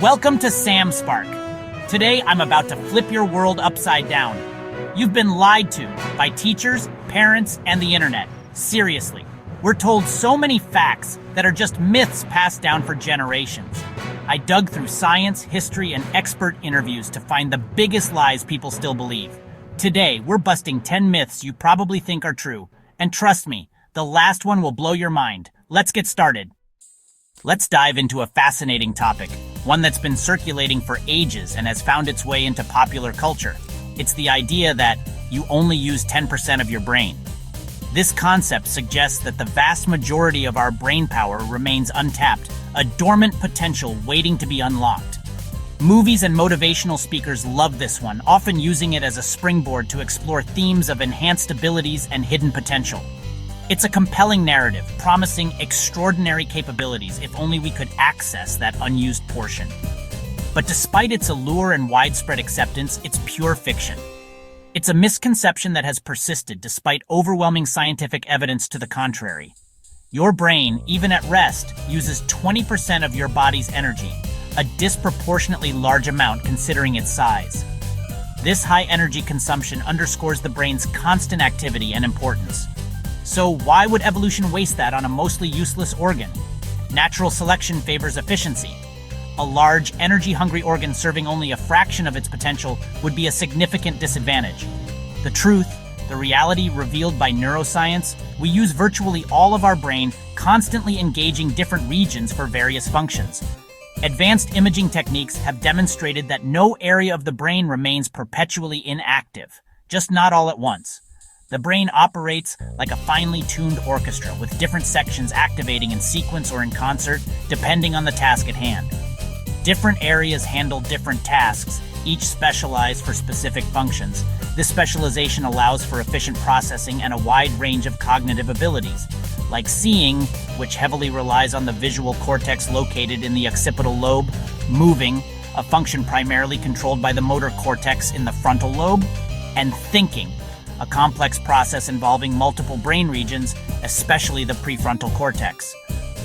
Welcome to SamSpark. Today, I'm about to flip your world upside down. You've been lied to by teachers, parents, and the internet. Seriously. We're told so many facts that are just myths passed down for generations. I dug through science, history, and expert interviews to find the biggest lies people still believe. Today, we're busting 10 myths you probably think are true. And trust me, the last one will blow your mind. Let's get started. Let's dive into a fascinating topic, one that's been circulating for ages and has found its way into popular culture. It's the idea that you only use 10% of your brain. This concept suggests that the vast majority of our brain power remains untapped, a dormant potential waiting to be unlocked. Movies and motivational speakers love this one, often using it as a springboard to explore themes of enhanced abilities and hidden potential. It's a compelling narrative, promising extraordinary capabilities if only we could access that unused portion. But despite its allure and widespread acceptance, it's pure fiction. It's a misconception that has persisted despite overwhelming scientific evidence to the contrary. Your brain, even at rest, uses 20% of your body's energy, a disproportionately large amount considering its size. This high energy consumption underscores the brain's constant activity and importance. So why would evolution waste that on a mostly useless organ? Natural selection favors efficiency. A large, energy-hungry organ serving only a fraction of its potential would be a significant disadvantage. The truth, the reality revealed by neuroscience, we use virtually all of our brain, constantly engaging different regions for various functions. Advanced imaging techniques have demonstrated that no area of the brain remains perpetually inactive, just not all at once. The brain operates like a finely tuned orchestra with different sections activating in sequence or in concert, depending on the task at hand. Different areas handle different tasks, each specialized for specific functions. This specialization allows for efficient processing and a wide range of cognitive abilities, like seeing, which heavily relies on the visual cortex located in the occipital lobe, moving, a function primarily controlled by the motor cortex in the frontal lobe, and thinking, a complex process involving multiple brain regions, especially the prefrontal cortex.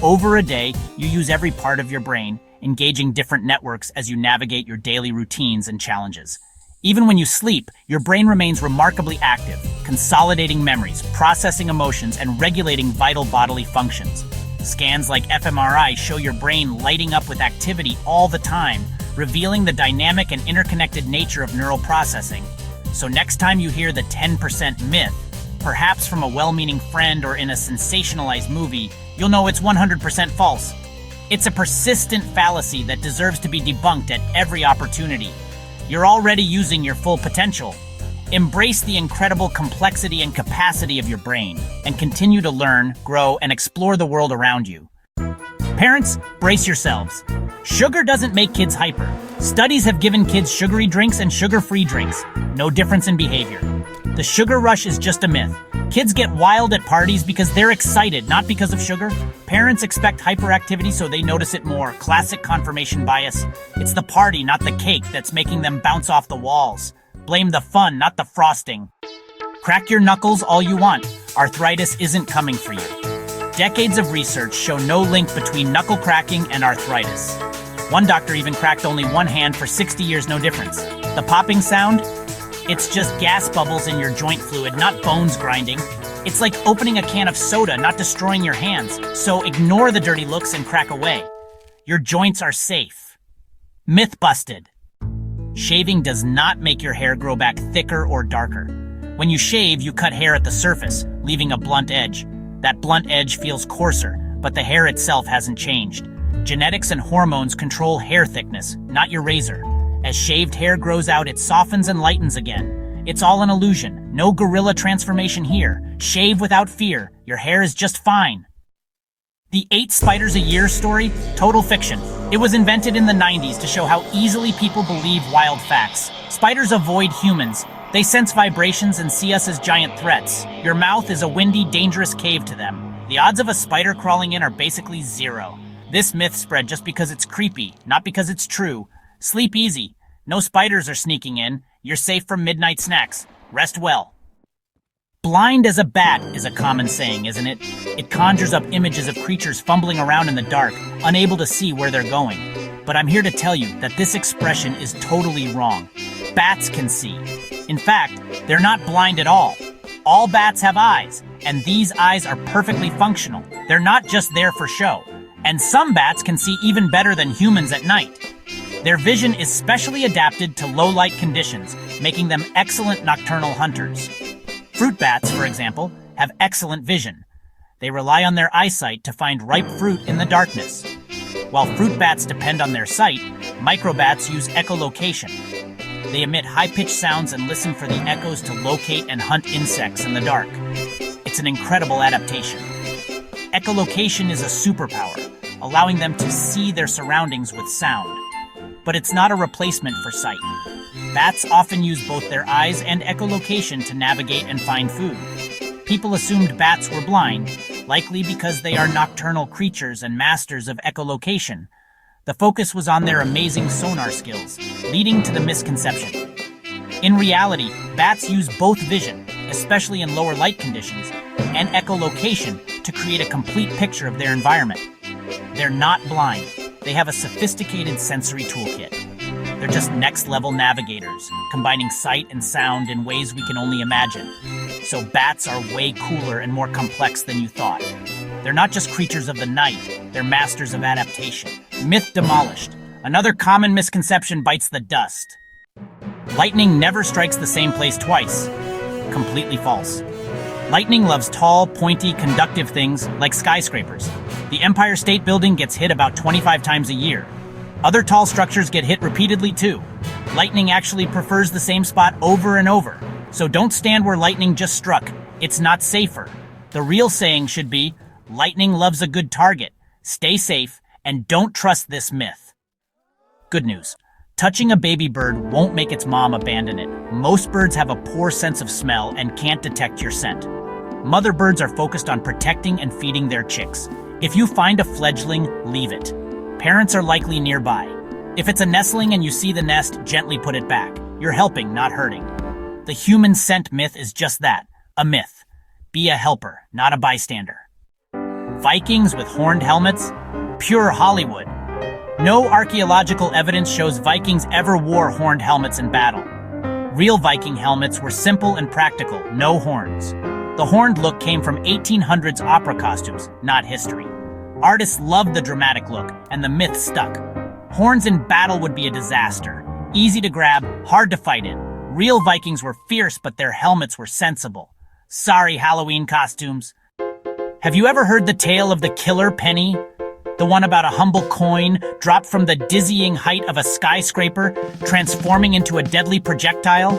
Over a day, you use every part of your brain, engaging different networks as you navigate your daily routines and challenges. Even when you sleep, your brain remains remarkably active, consolidating memories, processing emotions, and regulating vital bodily functions. Scans like fMRI show your brain lighting up with activity all the time, revealing the dynamic and interconnected nature of neural processing. So next time you hear the 10% myth, perhaps from a well-meaning friend or in a sensationalized movie, you'll know it's 100% false. It's a persistent fallacy that deserves to be debunked at every opportunity. You're already using your full potential. Embrace the incredible complexity and capacity of your brain, and continue to learn, grow, and explore the world around you. Parents, brace yourselves. Sugar doesn't make kids hyper. Studies have given kids sugary drinks and sugar-free drinks. No difference in behavior. The sugar rush is just a myth. Kids get wild at parties because they're excited, not because of sugar. Parents expect hyperactivity so they notice it more. Classic confirmation bias. It's the party, not the cake, that's making them bounce off the walls. Blame the fun, not the frosting. Crack your knuckles all you want. Arthritis isn't coming for you. Decades of research show no link between knuckle cracking and arthritis. One doctor even cracked only one hand for 60 years, no difference. The popping sound? It's just gas bubbles in your joint fluid, not bones grinding. It's like opening a can of soda, not destroying your hands. So ignore the dirty looks and crack away. Your joints are safe. Myth busted. Shaving does not make your hair grow back thicker or darker. When you shave, you cut hair at the surface, leaving a blunt edge. That blunt edge feels coarser, but the hair itself hasn't changed. Genetics and hormones control hair thickness, not your razor. As shaved hair grows out, it softens and lightens again. It's all an illusion. No gorilla transformation here. Shave without fear. Your hair is just fine. The 8 spiders a year story? Total fiction. It was invented in the 90s to show how easily people believe wild facts. Spiders avoid humans. They sense vibrations and see us as giant threats. Your mouth is a windy, dangerous cave to them. The odds of a spider crawling in are basically zero. This myth spread just because it's creepy, not because it's true. Sleep easy. No spiders are sneaking in. You're safe from midnight snacks. Rest well. Blind as a bat is a common saying, isn't it? It conjures up images of creatures fumbling around in the dark, unable to see where they're going. But I'm here to tell you that this expression is totally wrong. Bats can see. In fact, they're not blind at all. All bats have eyes, and these eyes are perfectly functional. They're not just there for show. And some bats can see even better than humans at night. Their vision is specially adapted to low-light conditions, making them excellent nocturnal hunters. Fruit bats, for example, have excellent vision. They rely on their eyesight to find ripe fruit in the darkness. While fruit bats depend on their sight, microbats use echolocation. They emit high-pitched sounds and listen for the echoes to locate and hunt insects in the dark. It's an incredible adaptation. Echolocation is a superpower, allowing them to see their surroundings with sound. But it's not a replacement for sight. Bats often use both their eyes and echolocation to navigate and find food. People assumed bats were blind, likely because they are nocturnal creatures and masters of echolocation. The focus was on their amazing sonar skills, leading to the misconception. In reality, bats use both vision, especially in lower light conditions, and echolocation to create a complete picture of their environment. They're not blind. They have a sophisticated sensory toolkit. They're just next-level navigators, combining sight and sound in ways we can only imagine. So bats are way cooler and more complex than you thought. They're not just creatures of the night, they're masters of adaptation. Myth demolished. Another common misconception bites the dust. Lightning never strikes the same place twice. Completely false. Lightning loves tall, pointy, conductive things like skyscrapers. The Empire State Building gets hit about 25 times a year. Other tall structures get hit repeatedly too. Lightning actually prefers the same spot over and over. So don't stand where lightning just struck. It's not safer. The real saying should be, lightning loves a good target. Stay safe and don't trust this myth. Good news. Touching a baby bird won't make its mom abandon it. Most birds have a poor sense of smell and can't detect your scent. Mother birds are focused on protecting and feeding their chicks. If you find a fledgling, leave it. Parents are likely nearby. If it's a nestling and you see the nest, gently put it back. You're helping, not hurting. The human scent myth is just that, a myth. Be a helper, not a bystander. Vikings with horned helmets? Pure Hollywood. No archaeological evidence shows Vikings ever wore horned helmets in battle. Real Viking helmets were simple and practical, no horns. The horned look came from 1800s opera costumes, not history. Artists loved the dramatic look, and the myth stuck. Horns in battle would be a disaster. Easy to grab, hard to fight in. Real Vikings were fierce, but their helmets were sensible. Sorry, Halloween costumes. Have you ever heard the tale of the killer penny? The one about a humble coin dropped from the dizzying height of a skyscraper, transforming into a deadly projectile?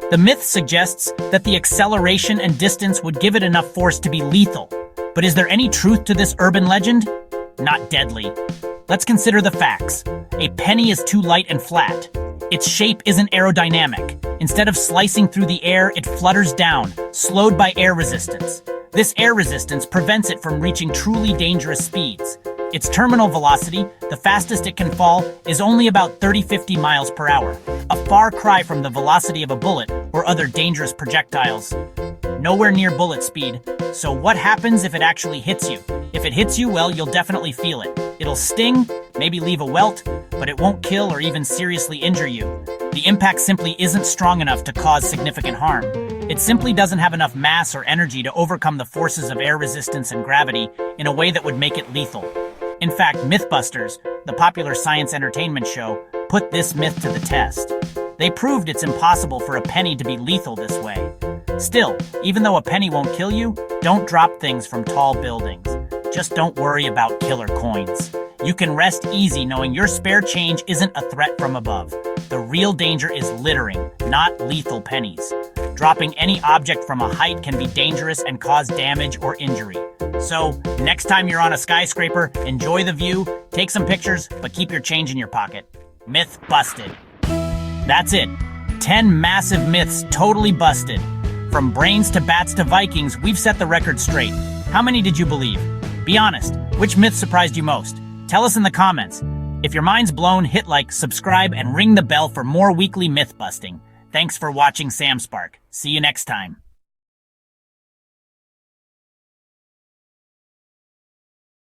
The myth suggests that the acceleration and distance would give it enough force to be lethal. But is there any truth to this urban legend? Not deadly. Let's consider the facts. A penny is too light and flat. Its shape isn't aerodynamic. Instead of slicing through the air, it flutters down, slowed by air resistance. This air resistance prevents it from reaching truly dangerous speeds. Its terminal velocity, the fastest it can fall, is only about 30-50 miles per hour, a far cry from the velocity of a bullet or other dangerous projectiles. Nowhere near bullet speed. So what happens if it actually hits you? If it hits you, well, you'll definitely feel it. It'll sting, maybe leave a welt, but it won't kill or even seriously injure you. The impact simply isn't strong enough to cause significant harm. It simply doesn't have enough mass or energy to overcome the forces of air resistance and gravity in a way that would make it lethal. In fact, Mythbusters, the popular science entertainment show, put this myth to the test. They proved it's impossible for a penny to be lethal this way. Still, even though a penny won't kill you, don't drop things from tall buildings. Just don't worry about killer coins. You can rest easy knowing your spare change isn't a threat from above. The real danger is littering, not lethal pennies. Dropping any object from a height can be dangerous and cause damage or injury. So, next time you're on a skyscraper, enjoy the view, take some pictures, but keep your change in your pocket. Myth busted. That's it. 10 massive myths totally busted. From brains to bats to Vikings, we've set the record straight. How many did you believe? Be honest, which myth surprised you most? Tell us in the comments. If your mind's blown, hit like, subscribe, and ring the bell for more weekly myth busting. Thanks for watching SamSpark. See you next time.